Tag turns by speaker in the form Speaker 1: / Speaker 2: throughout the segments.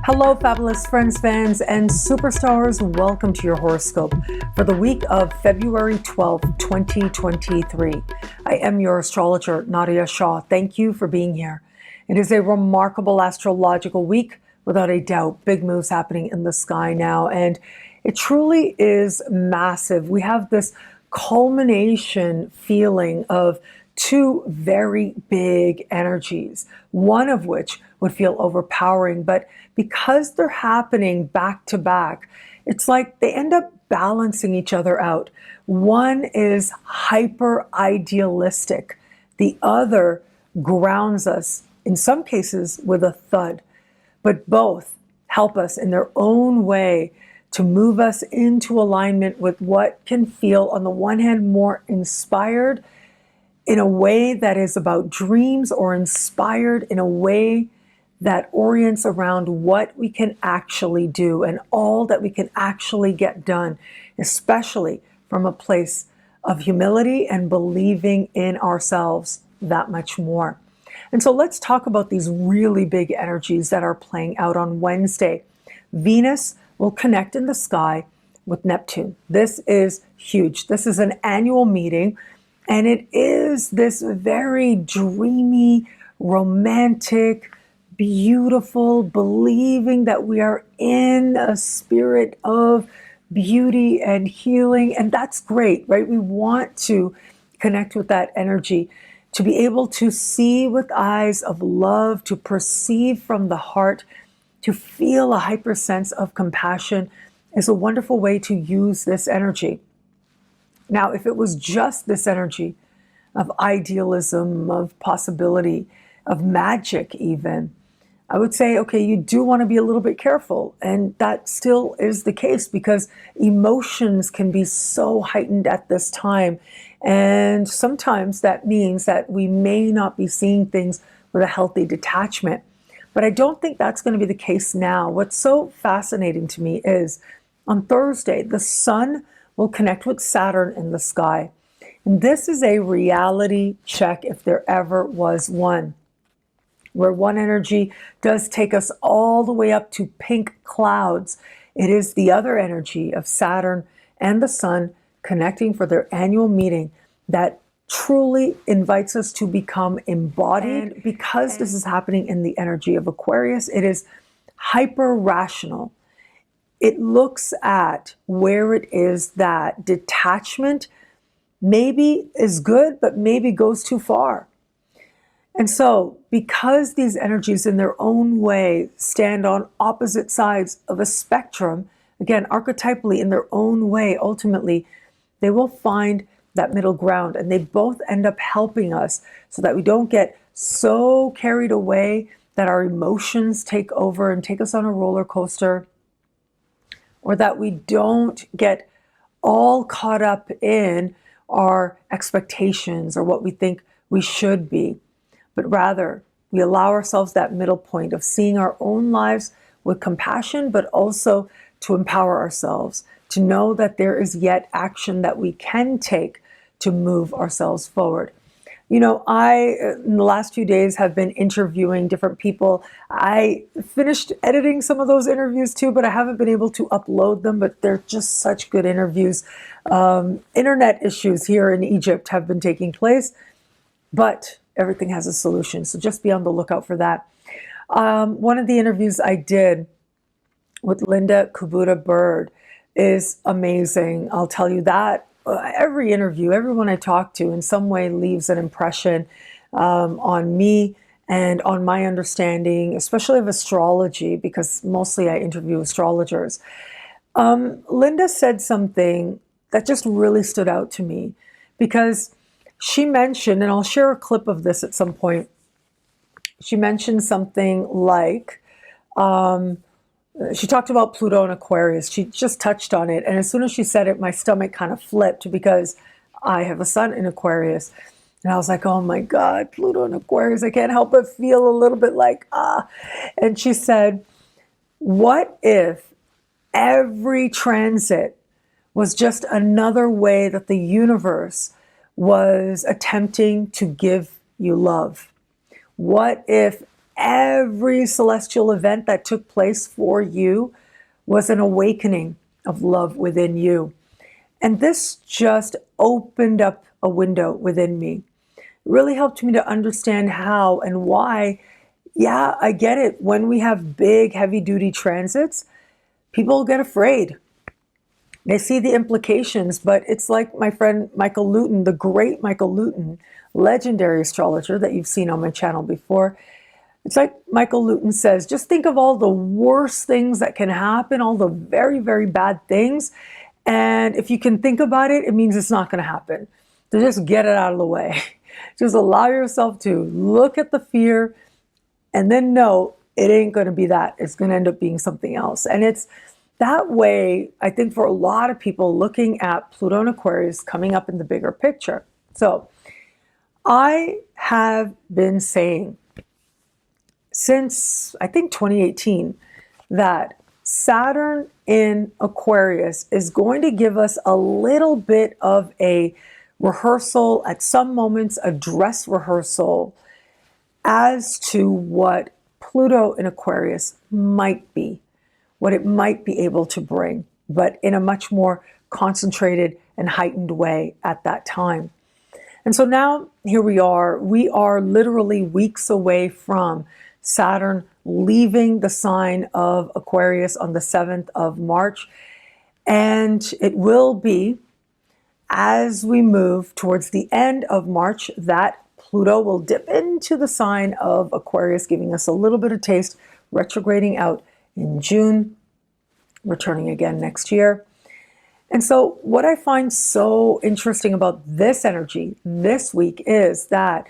Speaker 1: Hello, fabulous friends, fans, and superstars. Welcome to your horoscope for the week of February 12th, 2023. I am your astrologer, Nadiya Shah. Thank you for being here. It is a remarkable astrological week, without a doubt. Big moves happening in the sky now, and it truly is massive. We have this culmination feeling of two very big energies, one of which would feel overpowering, but because they're happening back to back, it's like they end up balancing each other out. One is hyper idealistic, the other grounds us, in some cases with a thud, but both help us in their own way to move us into alignment with what can feel, on the one hand, more inspired in a way that is about dreams, or inspired in a way that orients around what we can actually do and all that we can actually get done, especially from a place of humility and believing in ourselves that much more. And so let's talk about these really big energies that are playing out on Wednesday. Venus will connect in the sky with Neptune. This is huge. This is an annual meeting. And it is this very dreamy, romantic, beautiful, believing that we are in a spirit of beauty and healing. And that's great, right? We want to connect with that energy, to be able to see with eyes of love, to perceive from the heart, to feel a hyper sense of compassion is a wonderful way to use this energy. Now, if it was just this energy of idealism, of possibility, of magic even, I would say, okay, you do want to be a little bit careful. And that still is the case because emotions can be so heightened at this time. And sometimes that means that we may not be seeing things with a healthy detachment. But I don't think that's going to be the case now. What's so fascinating to me is on Thursday, the sun will connect with Saturn in the sky. And this is a reality check if there ever was one, where one energy does take us all the way up to pink clouds. It is the other energy of Saturn and the sun connecting for their annual meeting that truly invites us to become embodied. And because this is happening in the energy of Aquarius, it is hyper rational. It looks at where it is that detachment maybe is good, but maybe goes too far. And so, because these energies in their own way stand on opposite sides of a spectrum, again, archetypally in their own way, ultimately, they will find that middle ground, and they both end up helping us so that we don't get so carried away that our emotions take over and take us on a roller coaster, or that we don't get all caught up in our expectations or what we think we should be, but rather we allow ourselves that middle point of seeing our own lives with compassion, but also to empower ourselves, to know that there is yet action that we can take to move ourselves forward. You know, in the last few days, have been interviewing different people. I finished editing some of those interviews too, but I haven't been able to upload them, but they're just such good interviews. Internet issues here in Egypt have been taking place, but everything has a solution. So just be on the lookout for that. One of the interviews I did with Linda Kubuta Bird is amazing. I'll tell you that. Every interview, everyone I talk to in some way leaves an impression on me and on my understanding, especially of astrology, because mostly I interview astrologers. Linda said something that just really stood out to me because she mentioned, and I'll share a clip of this at some point, she mentioned something like, she talked about Pluto and Aquarius. She just touched on it. And as soon as she said it, my stomach kind of flipped because I have a sun in Aquarius. And I was like, oh my God, Pluto and Aquarius. I can't help but feel a little bit like, ah. And she said, what if every transit was just another way that the universe was attempting to give you love? What if every celestial event that took place for you was an awakening of love within you. And this just opened up a window within me. It really helped me to understand how and why. Yeah, I get it. When we have big, heavy-duty transits, people get afraid. They see the implications, but it's like my friend Michael Luton, the great Michael Luton, legendary astrologer that you've seen on my channel before. It's like Michael Luton says, just think of all the worst things that can happen, all the very, very bad things. And if you can think about it, it means it's not going to happen. So just get it out of the way. Just allow yourself to look at the fear and then know it ain't going to be that. It's going to end up being something else. And it's that way, I think, for a lot of people looking at Pluto and Aquarius coming up in the bigger picture. So I have been saying since, I think, 2018, that Saturn in Aquarius is going to give us a little bit of a rehearsal, at some moments, a dress rehearsal as to what Pluto in Aquarius might be, what it might be able to bring, but in a much more concentrated and heightened way at that time. And so now here we are literally weeks away from Saturn leaving the sign of Aquarius on the 7th of March. And it will be, as we move towards the end of March, that Pluto will dip into the sign of Aquarius, giving us a little bit of taste, retrograding out in June, returning again next year. And so what I find so interesting about this energy this week is that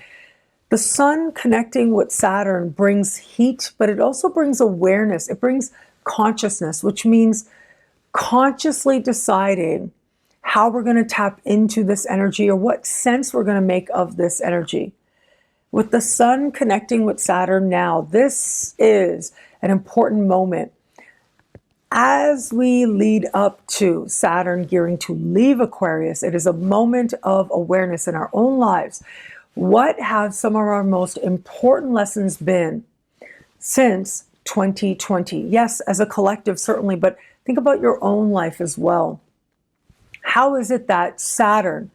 Speaker 1: the sun connecting with Saturn brings heat, but it also brings awareness. It brings consciousness, which means consciously deciding how we're going to tap into this energy or what sense we're going to make of this energy. With the sun connecting with Saturn now, this is an important moment. As we lead up to Saturn gearing to leave Aquarius, it is a moment of awareness in our own lives. What have some of our most important lessons been since 2020? Yes, as a collective, certainly, but think about your own life as well. How is it that Saturn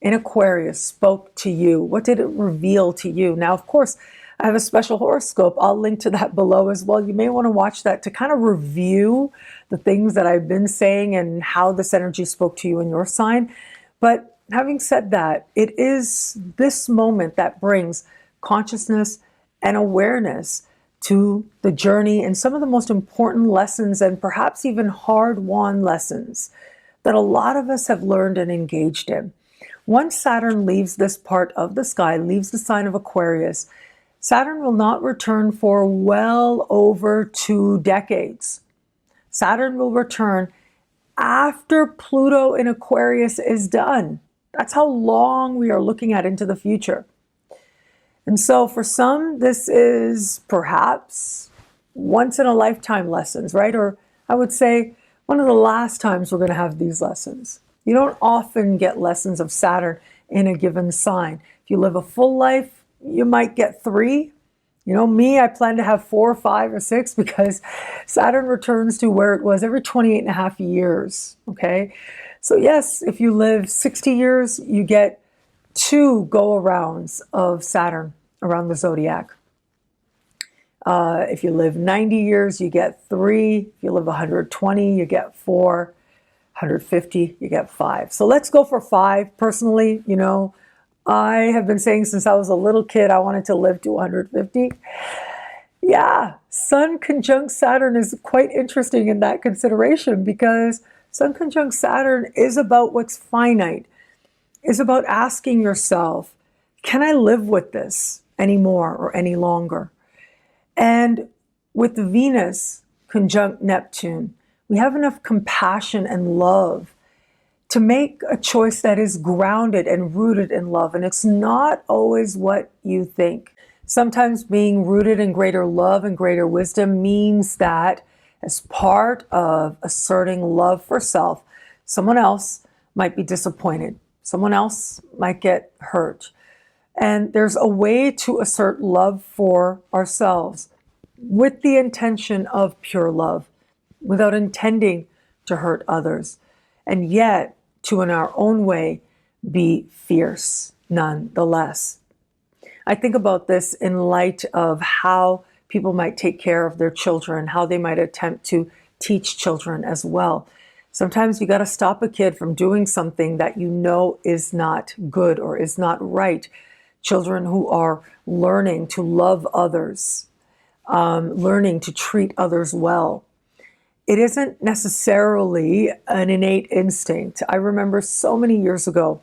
Speaker 1: in Aquarius spoke to you? What did it reveal to you? Now, of course, I have a special horoscope. I'll link to that below as well. You may want to watch that to kind of review the things that I've been saying and how this energy spoke to you in your sign. But having said that, it is this moment that brings consciousness and awareness to the journey and some of the most important lessons and perhaps even hard-won lessons that a lot of us have learned and engaged in. Once Saturn leaves this part of the sky, leaves the sign of Aquarius, Saturn will not return for well over 2 decades. Saturn will return after Pluto in Aquarius is done. That's how long we are looking at into the future. And so for some, this is perhaps once in a lifetime lessons, right? Or I would say one of the last times we're going to have these lessons. You don't often get lessons of Saturn in a given sign. If you live a full life, you might get 3. You know, me, I plan to have 4 or 5 or 6 because Saturn returns to where it was every 28 and a half years, okay? So yes, if you live 60 years, you get 2 go-arounds of Saturn around the Zodiac. If you live 90 years, you get 3. If you live 120, you get 4. 150, you get 5. So let's go for 5. Personally, you know, I have been saying since I was a little kid, I wanted to live to 150. Yeah, Sun conjunct Saturn is quite interesting in that consideration because Sun conjunct Saturn is about what's finite, is about asking yourself, can I live with this anymore or any longer? And with Venus conjunct Neptune, we have enough compassion and love to make a choice that is grounded and rooted in love. And it's not always what you think. Sometimes being rooted in greater love and greater wisdom means that as part of asserting love for self, someone else might be disappointed. Someone else might get hurt. And there's a way to assert love for ourselves with the intention of pure love, without intending to hurt others, and yet to, in our own way, be fierce nonetheless. I think about this in light of how people might take care of their children, how they might attempt to teach children as well. Sometimes you got to stop a kid from doing something that you know is not good or is not right. Children who are learning to love others, learning to treat others well. It isn't necessarily an innate instinct. I remember so many years ago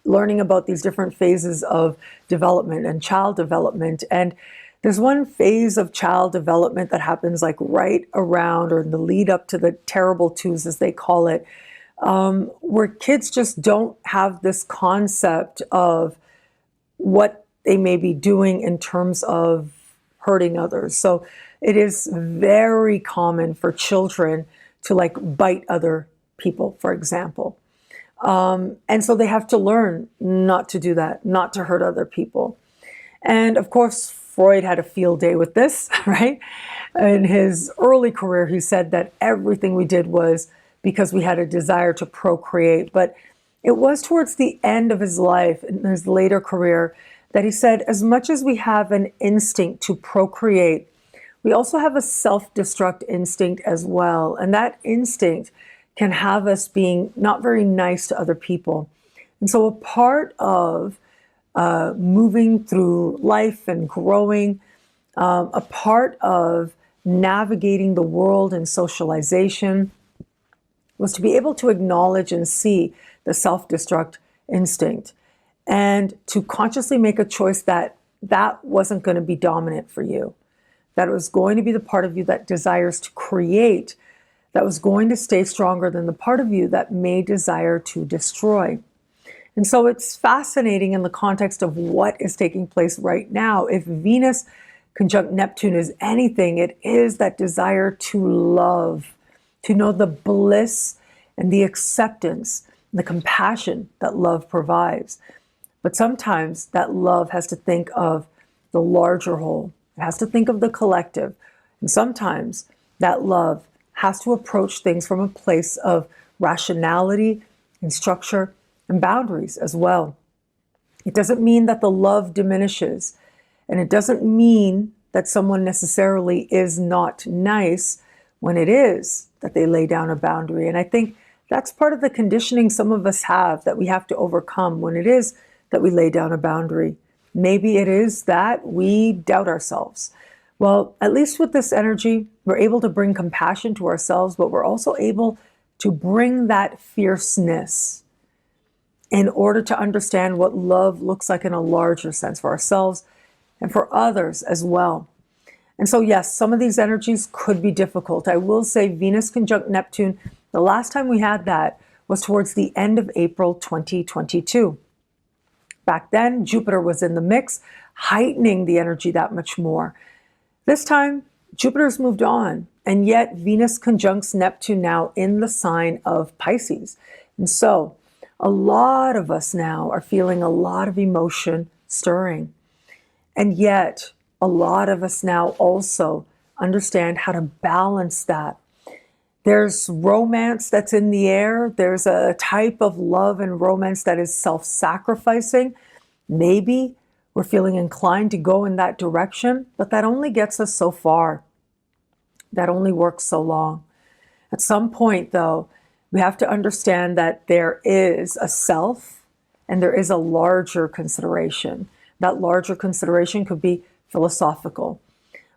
Speaker 1: learning about these different phases of development and child development. And there's one phase of child development that happens like right around or in the lead up to the terrible twos, as they call it, where kids just don't have this concept of what they may be doing in terms of hurting others. So it is very common for children to like bite other people, for example. And so they have to learn not to do that, not to hurt other people. And of course, Freud had a field day with this, right? In his early career, he said that everything we did was because we had a desire to procreate. But it was towards the end of his life, in his later career, that he said, as much as we have an instinct to procreate, we also have a self-destruct instinct as well. And that instinct can have us being not very nice to other people. And so a part of moving through life and growing, a part of navigating the world and socialization was to be able to acknowledge and see the self-destruct instinct and to consciously make a choice that that wasn't going to be dominant for you, that it was going to be the part of you that desires to create, that was going to stay stronger than the part of you that may desire to destroy. And so it's fascinating in the context of what is taking place right now. If Venus conjunct Neptune is anything, it is that desire to love, to know the bliss and the acceptance, and the compassion that love provides. But sometimes that love has to think of the larger whole. It has to think of the collective. And sometimes that love has to approach things from a place of rationality and structure and boundaries as well. It doesn't mean that the love diminishes, and it doesn't mean that someone necessarily is not nice when it is that they lay down a boundary. And I think that's part of the conditioning some of us have that we have to overcome when it is that we lay down a boundary. Maybe it is that we doubt ourselves. Well, at least with this energy, we're able to bring compassion to ourselves, but we're also able to bring that fierceness in order to understand what love looks like in a larger sense for ourselves and for others as well. And so, yes, some of these energies could be difficult. I will say Venus conjunct Neptune, the last time we had that was towards the end of April 2022. Back then, Jupiter was in the mix, heightening the energy that much more. This time, Jupiter's moved on, and yet Venus conjuncts Neptune now in the sign of Pisces. And so, a lot of us now are feeling a lot of emotion stirring. And yet, a lot of us now also understand how to balance that. There's romance that's in the air. There's a type of love and romance that is self-sacrificing. Maybe we're feeling inclined to go in that direction, but that only gets us so far. That only works so long. At some point, though, we have to understand that there is a self and there is a larger consideration. That larger consideration could be philosophical,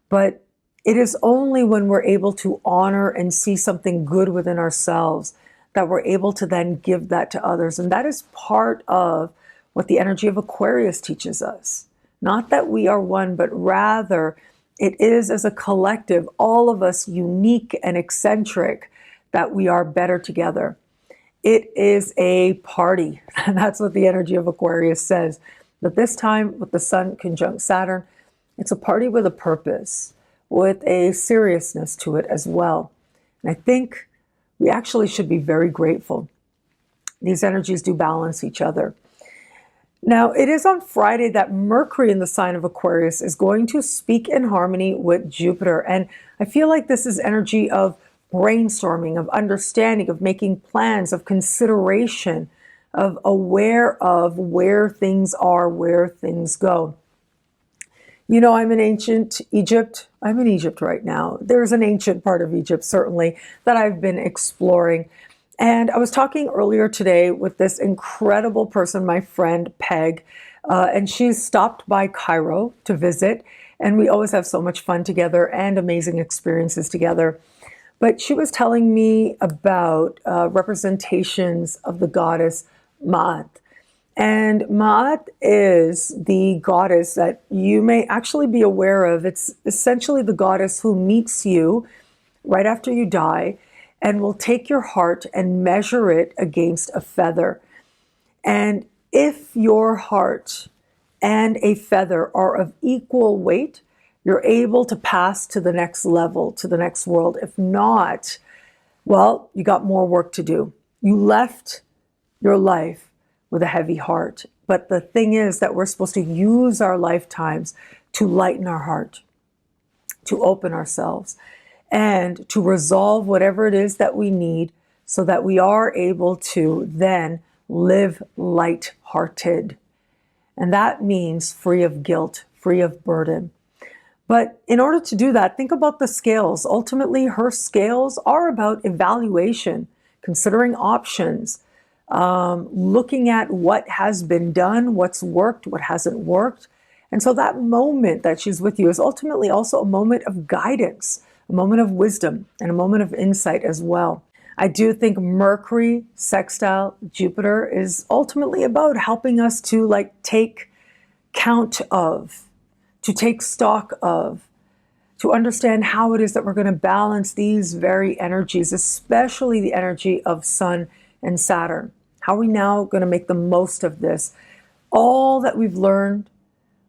Speaker 1: but it is only when we're able to honor and see something good within ourselves that we're able to then give that to others. And that is part of what the energy of Aquarius teaches us. Not that we are one, but rather it is as a collective, all of us unique and eccentric, that we are better together. It is a party. And that's what the energy of Aquarius says. But this time with the Sun conjunct Saturn, it's a party with a purpose, with a seriousness to it as well. And I think we actually should be very grateful. These energies do balance each other. Now, it is on Friday that Mercury in the sign of Aquarius is going to speak in harmony with Jupiter. And I feel like this is energy of brainstorming, of understanding, of making plans, of consideration, of aware of where things are, where things go. You know, I'm in ancient Egypt. I'm in Egypt right now. There's an ancient part of Egypt, certainly, that I've been exploring. And I was talking earlier today with this incredible person, my friend Peg, and she's stopped by Cairo to visit. And we always have so much fun together and amazing experiences together. But she was telling me about representations of the goddess Ma'at. And Ma'at is the goddess that you may actually be aware of. It's essentially the goddess who meets you right after you die and will take your heart and measure it against a feather. And if your heart and a feather are of equal weight, you're able to pass to the next level, to the next world. If not, well, you got more work to do. You left your life with a heavy heart. But the thing is that we're supposed to use our lifetimes to lighten our heart, to open ourselves, and to resolve whatever it is that we need so that we are able to then live light-hearted. And that means free of guilt, free of burden. But in order to do that, think about the scales. Ultimately, her scales are about evaluation, considering options, looking at what has been done, what's worked, what hasn't worked. And so that moment that she's with you is ultimately also a moment of guidance, a moment of wisdom, and a moment of insight as well. I do think Mercury sextile Jupiter is ultimately about helping us to take count of, to take stock of, to understand how it is that we're going to balance these very energies, especially the energy of Sun and Saturn. How are we now going to make the most of this? All that we've learned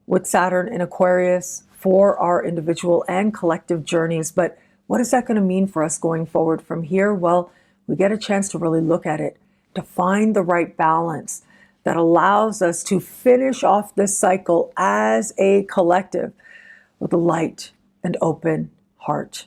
Speaker 1: with Saturn in Aquarius for our individual and collective journeys. But what is that going to mean for us going forward from here? Well, we get a chance to really look at it, to find the right balance that allows us to finish off this cycle as a collective with a light and open heart.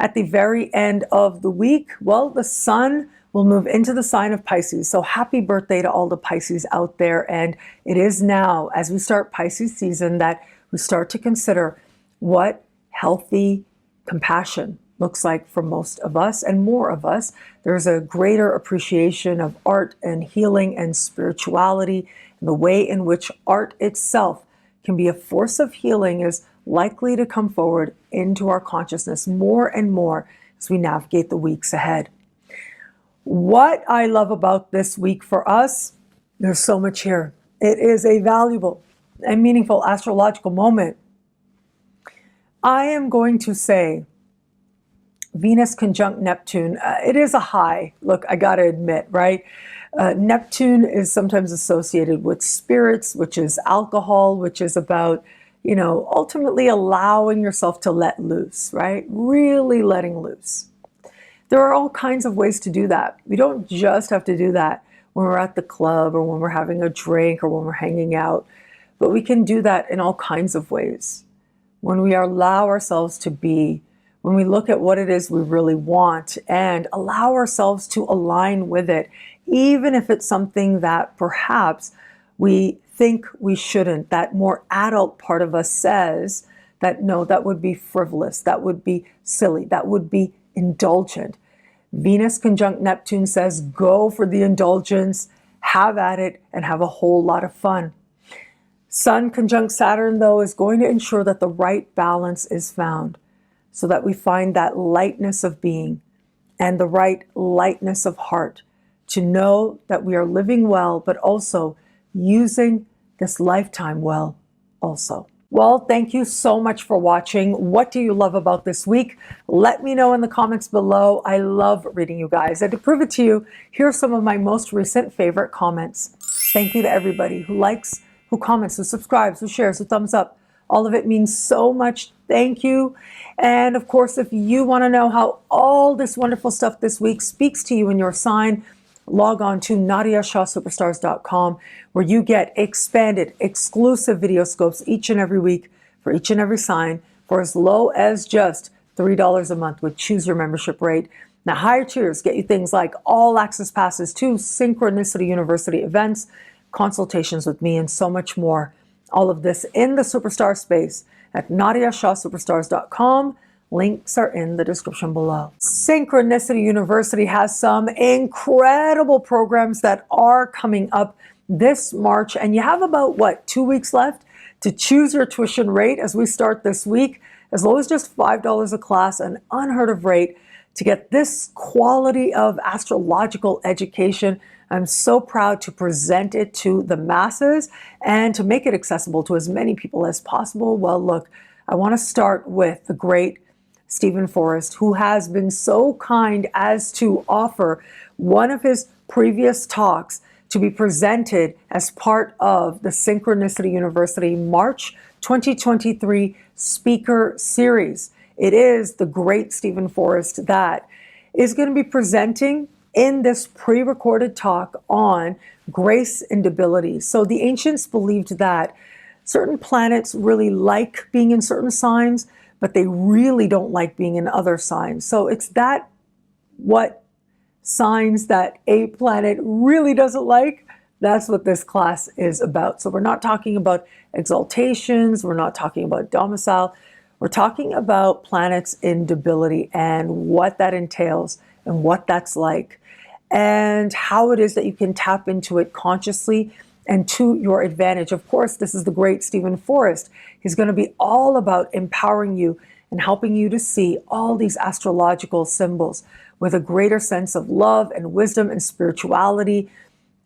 Speaker 1: At the very end of the week, well, the sun will move into the sign of Pisces. So happy birthday to all the Pisces out there. And it is now, as we start Pisces season, that we start to consider what healthy compassion looks like for most of us and more of us. There's a greater appreciation of art and healing and spirituality, and the way in which art itself can be a force of healing is likely to come forward into our consciousness more and more as we navigate the weeks ahead. What I love about this week for us, there's so much here. It is a valuable and meaningful astrological moment. I am going to say Venus conjunct Neptune. It is a high. Look, I got to admit, right? Neptune is sometimes associated with spirits, which is alcohol, which is about, ultimately allowing yourself to let loose, right? Really letting loose. There are all kinds of ways to do that. We don't just have to do that when we're at the club or when we're having a drink or when we're hanging out, but we can do that in all kinds of ways. When we allow ourselves to be, when we look at what it is we really want and allow ourselves to align with it, even if it's something that perhaps we think we shouldn't, that more adult part of us says that no, that would be frivolous, that would be silly, that would be indulgent. Venus conjunct Neptune says, go for the indulgence, have at it, and have a whole lot of fun. Sun conjunct Saturn, though, is going to ensure that the right balance is found so that we find that lightness of being and the right lightness of heart to know that we are living well, but also using this lifetime well also. Well, thank you so much for watching. What do you love about this week? Let me know in the comments below. I love reading you guys. And to prove it to you, here are some of my most recent favorite comments. Thank you to everybody who likes, who comments, who subscribes, who shares, who thumbs up. All of it means so much. Thank you. And of course, if you want to know how all this wonderful stuff this week speaks to you in your sign, log on to NadiyaShahSuperstars.com, where you get expanded, exclusive video scopes each and every week for each and every sign for as low as just $3 a month with Choose Your Membership rate. Now, higher tiers get you things like all access passes to Synchronicity University events, consultations with me, and so much more. All of this in the Superstar space at NadiyaShahSuperstars.com. Links are in the description below. Synchronicity University has some incredible programs that are coming up this March, and you have about, 2 weeks left to choose your tuition rate as we start this week, as low as just $5 a class, an unheard of rate to get this quality of astrological education. I'm so proud to present it to the masses and to make it accessible to as many people as possible. Well, look, I want to start with the great Stephen Forrest, who has been so kind as to offer one of his previous talks to be presented as part of the Synchronicity University March 2023 speaker series. It is the great Stephen Forrest that is going to be presenting in this pre-recorded talk on grace and debility. So the ancients believed that certain planets really like being in certain signs, but they really don't like being in other signs. So it's that what signs that a planet really doesn't like, that's what this class is about. So we're not talking about exaltations, we're not talking about domicile, we're talking about planets in debility and what that entails and what that's like and how it is that you can tap into it consciously and to your advantage. Of course, this is the great Stephen Forrest. He's going to be all about empowering you and helping you to see all these astrological symbols with a greater sense of love and wisdom and spirituality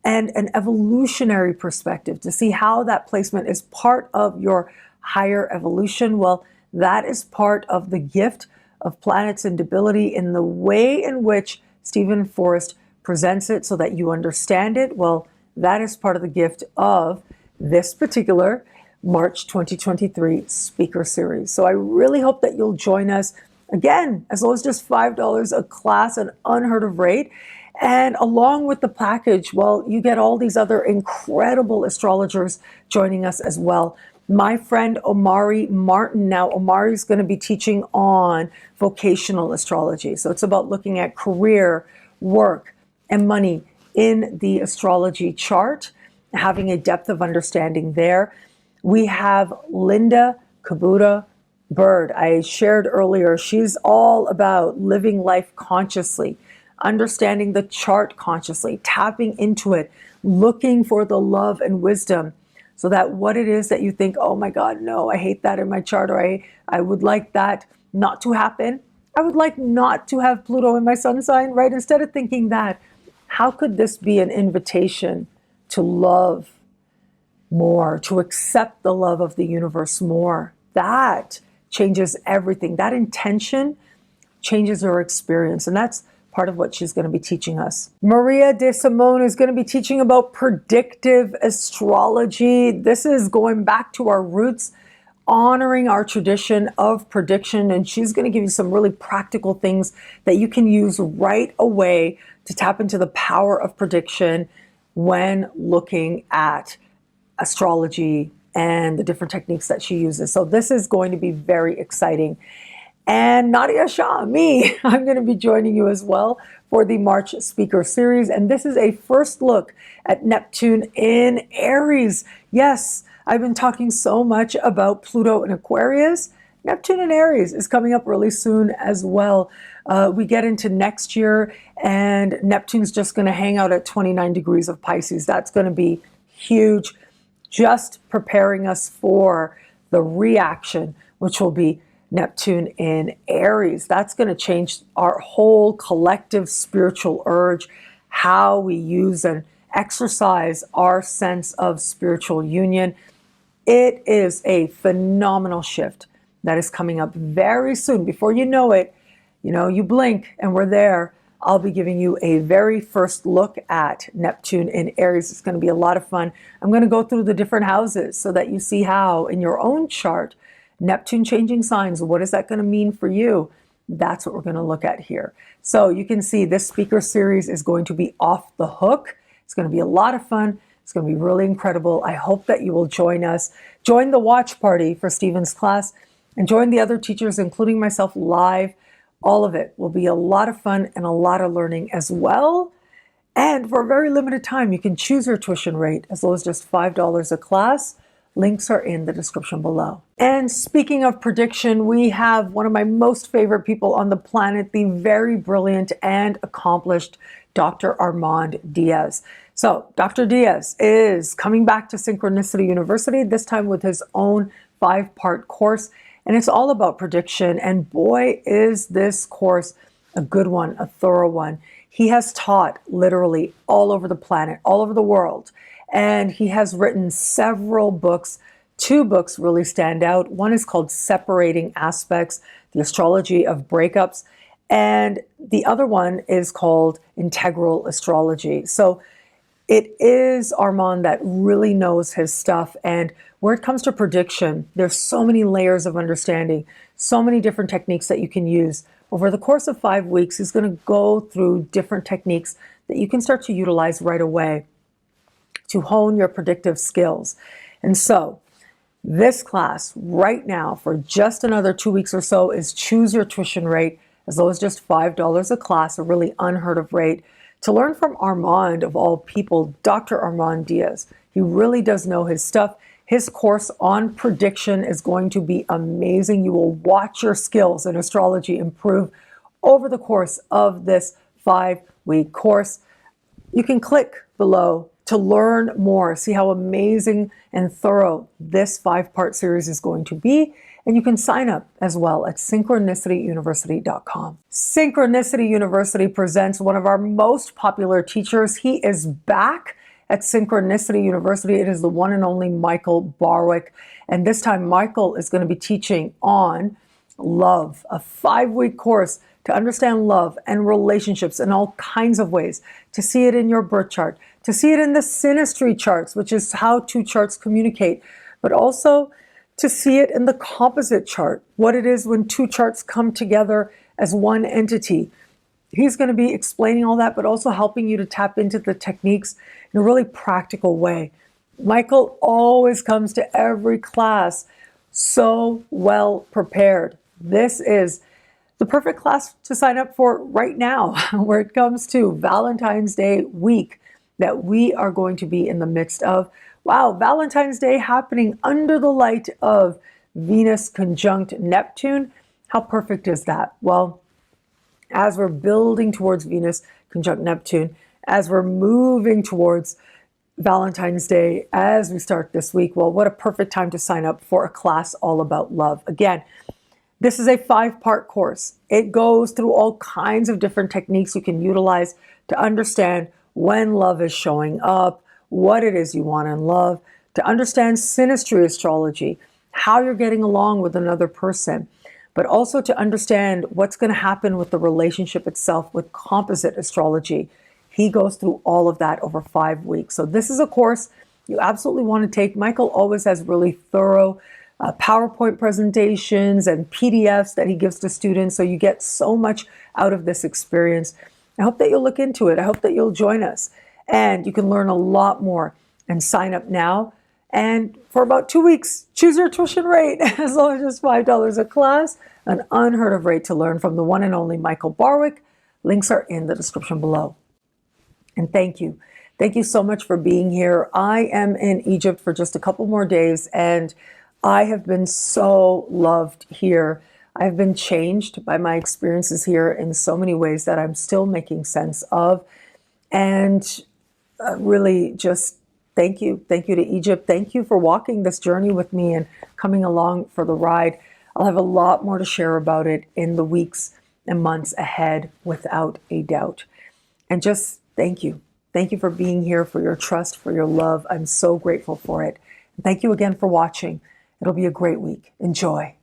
Speaker 1: and an evolutionary perspective to see how that placement is part of your higher evolution. Well, that is part of the gift of planets in debility in the way in which Stephen Forrest presents it so that you understand it. Well, that is part of the gift of this particular March 2023 speaker series. So I really hope that you'll join us again, as low as just $5 a class, an unheard of rate. And along with the package, well, you get all these other incredible astrologers joining us as well. My friend Omari Martin. Now, Omari's going to be teaching on vocational astrology. So it's about looking at career, work, and money in the astrology chart, having a depth of understanding there. We have Linda Kabuta Bird. I shared earlier, she's all about living life consciously, understanding the chart consciously, tapping into it, looking for the love and wisdom so that what it is that you think, oh my God, no, I hate that in my chart, or I would like that not to happen. I would like not to have Pluto in my sun sign, right? Instead of thinking that, how could this be an invitation to love more, to accept the love of the universe more? That changes everything. That intention changes your experience. And that's part of what she's going to be teaching us. Maria de Simone is going to be teaching about predictive astrology. This is going back to our roots, honoring our tradition of prediction. And she's going to give you some really practical things that you can use right away to tap into the power of prediction when looking at astrology and the different techniques that she uses. So this is going to be very exciting. And Nadiya Shah, me, I'm going to be joining you as well for the March speaker series. And this is a first look at Neptune in Aries. Yes, I've been talking so much about Pluto in Aquarius. Neptune in Aries is coming up really soon as well. We get into next year and Neptune's just going to hang out at 29 degrees of Pisces. That's going to be huge, just preparing us for the reaction, which will be Neptune in Aries. That's going to change our whole collective spiritual urge, how we use and exercise our sense of spiritual union. It is a phenomenal shift that is coming up very soon. Before you know it, you blink and we're there. I'll be giving you a very first look at Neptune in Aries. It's going to be a lot of fun. I'm going to go through the different houses so that you see how in your own chart, Neptune changing signs, what is that going to mean for you? That's what we're going to look at here. So you can see this speaker series is going to be off the hook. It's going to be a lot of fun. It's going to be really incredible. I hope that you will join us. Join the watch party for Stephen's class and join the other teachers, including myself, live. All of it will be a lot of fun and a lot of learning as well. And for a very limited time, you can choose your tuition rate as low as just $5 a class. Links are in the description below. And speaking of prediction, we have one of my most favorite people on the planet, the very brilliant and accomplished Dr. Armand Diaz. So Dr. Diaz is coming back to Synchronicity University, this time with his own 5-part course. And it's all about prediction. And boy, is this course a good one, a thorough one. He has taught literally all over the planet, all over the world. And he has written several books. 2 books really stand out. One is called Separating Aspects, the Astrology of Breakups. And the other one is called Integral Astrology. So it is Armand that really knows his stuff. And where it comes to prediction, there's so many layers of understanding, so many different techniques that you can use. Over the course of 5 weeks, he's going to go through different techniques that you can start to utilize right away to hone your predictive skills. And so this class right now for just another 2 weeks or so is choose your tuition rate as low as just $5 a class, a really unheard of rate, to learn from Armand, of all people, Dr. Armand Diaz. He really does know his stuff. His course on prediction is going to be amazing. You will watch your skills in astrology improve over the course of this 5-week course. You can click below to learn more, see how amazing and thorough this 5-part series is going to be. And you can sign up as well at synchronicityuniversity.com. Synchronicity University presents one of our most popular teachers. He is back at Synchronicity University. It is the one and only Michael Barwick. And this time Michael is going to be teaching on love, a 5-week course to understand love and relationships in all kinds of ways, to see it in your birth chart, to see it in the synastry charts, which is how 2 charts communicate, but also to see it in the composite chart, what it is when 2 charts come together as one entity. He's going to be explaining all that, but also helping you to tap into the techniques in a really practical way. Michael always comes to every class so well prepared. This is the perfect class to sign up for right now, where it comes to Valentine's Day week that we are going to be in the midst of. Wow, Valentine's Day happening under the light of Venus conjunct Neptune. How perfect is that? Well, as we're building towards Venus conjunct Neptune, as we're moving towards Valentine's Day, as we start this week, well, what a perfect time to sign up for a class all about love. Again, this is a 5-part course. It goes through all kinds of different techniques you can utilize to understand when love is showing up, what it is you want in love, to understand synastry astrology, how you're getting along with another person, but also to understand what's going to happen with the relationship itself with composite astrology. He goes through all of that over 5 weeks. So this is a course you absolutely want to take. Michael always has really thorough PowerPoint presentations and PDFs that he gives to students. So you get so much out of this experience. I hope that you'll look into it. I hope that you'll join us. And you can learn a lot more and sign up now. And for about 2 weeks, choose your tuition rate as low as just $5 a class, an unheard of rate to learn from the one and only Michael Barwick. Links are in the description below. And thank you. Thank you so much for being here. I am in Egypt for just a couple more days, and I have been so loved here. I've been changed by my experiences here in so many ways that I'm still making sense of. And really just thank you. Thank you to Egypt. Thank you for walking this journey with me and coming along for the ride. I'll have a lot more to share about it in the weeks and months ahead, without a doubt. And just thank you. Thank you for being here, for your trust, for your love. I'm so grateful for it. Thank you again for watching. It'll be a great week. Enjoy.